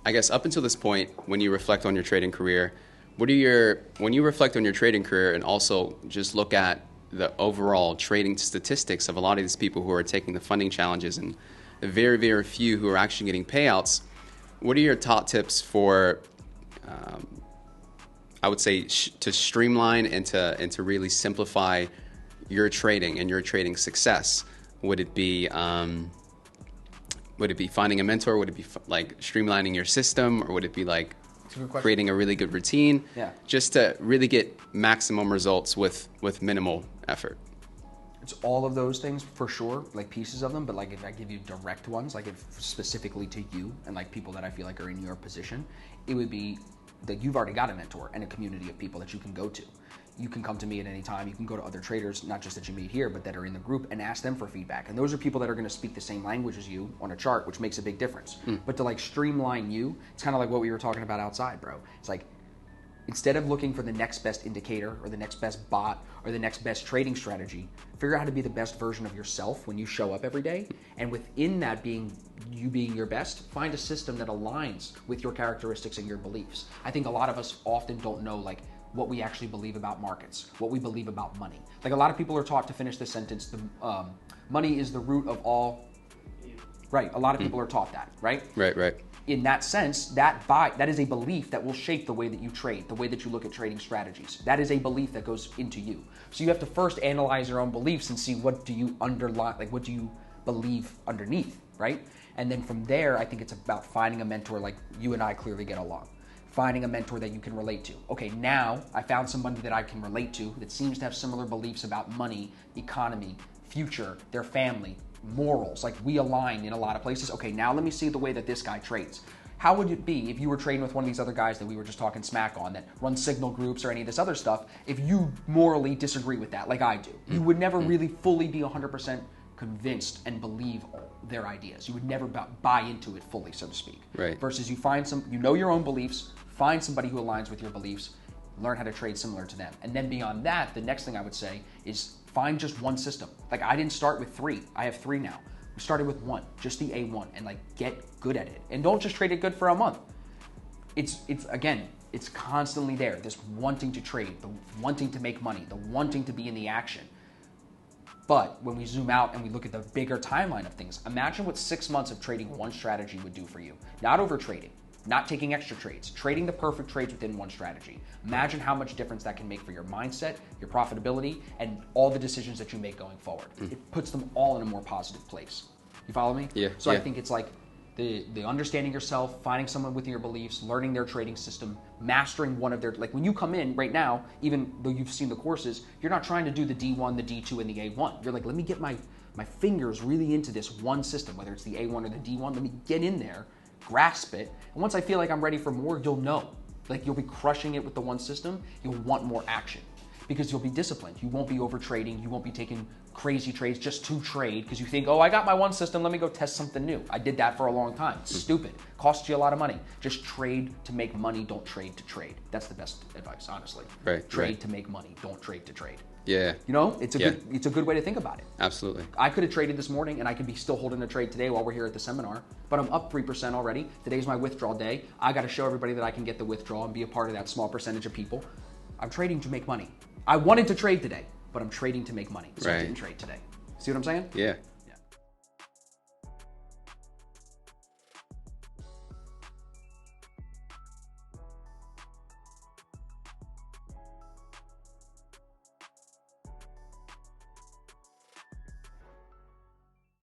I guess up until this point, when you reflect on your trading career, when you reflect on your trading career and also just look at the overall trading statistics of a lot of these people who are taking the funding challenges and the very, very few who are actually getting payouts, what are your top tips for, I would say, to streamline and to really simplify your trading and your trading success? Would it be finding a mentor? Would it be like streamlining your system, or would it be like creating a really good routine? Yeah. Just to really get maximum results with minimal effort. It's all of those things for sure, like pieces of them, but like if I give you direct ones, like if specifically to you and like people that I feel like are in your position, it would be that you've already got a mentor and a community of people that you can go to. You can come to me at any time. You can go to other traders, not just that you meet here, but that are in the group, and ask them for feedback. And those are people that are going to speak the same language as you on a chart, which makes a big difference. But to like streamline you, it's kind of like what we were talking about outside, bro. It's like, instead of looking for the next best indicator or the next best bot or the next best trading strategy, figure out how to be the best version of yourself when you show up every day. And within that being your best, find a system that aligns with your characteristics and your beliefs. I think a lot of us often don't know like what we actually believe about markets, what we believe about money. Like a lot of people are taught to finish this sentence, money is the root of all. Right, a lot of people are taught that, right? Right. In that sense, that is a belief that will shape the way that you trade, the way that you look at trading strategies. That is a belief that goes into you. So you have to first analyze your own beliefs and see what do you underlie, like what do you believe underneath, right? And then from there, I think it's about finding a mentor like you and I clearly get along. Finding a mentor that you can relate to. Okay, now I found somebody that I can relate to that seems to have similar beliefs about money, economy, future, their family, morals. Like we align in a lot of places. Okay, now let me see the way that this guy trades. How would it be if you were trading with one of these other guys that we were just talking smack on that run signal groups or any of this other stuff, if you morally disagree with that like I do? You would never really fully be 100% convinced and believe their ideas. You would never buy into it fully, so to speak. Right. Versus you know your own beliefs, find somebody who aligns with your beliefs, learn how to trade similar to them. And then beyond that, the next thing I would say is find just one system. Like I didn't start with 3. I have 3 now. We started with 1, just the A1, and like get good at it. And don't just trade it good for a month. It's constantly there. This wanting to trade, the wanting to make money, the wanting to be in the action. But when we zoom out and we look at the bigger timeline of things, imagine what 6 months of trading one strategy would do for you. Not over trading, not taking extra trades, trading the perfect trades within one strategy. Imagine how much difference that can make for your mindset, your profitability, and all the decisions that you make going forward. It puts them all in a more positive place. You follow me? Yeah. So I think it's like the understanding yourself, finding someone with your beliefs, learning their trading system, mastering one of their, like when you come in right now, even though you've seen the courses, you're not trying to do the D1, the D2, and the A1. You're like, let me get my fingers really into this one system, whether it's the A1 or the D1, let me get in there, grasp it, and once I feel like I'm ready for more, you'll know. Like you'll be crushing it with the one system, you'll want more action because you'll be disciplined. You won't be over trading, you won't be taking crazy trades just to trade because you think, oh, I got my one system, let me go test something new. I did that for a long time. It's stupid. Costs you a lot of money. Just trade to make money, don't trade to trade. That's the best advice, honestly. Right. Trade to make money, don't trade to trade. Yeah. You know, it's a good way to think about it. Absolutely. I could have traded this morning and I could be still holding a trade today while we're here at the seminar, but I'm up 3% already. Today's my withdrawal day. I got to show everybody that I can get the withdrawal and be a part of that small percentage of people. I'm trading to make money. I wanted to trade today, but I'm trading to make money. So I didn't trade today. See what I'm saying? Yeah.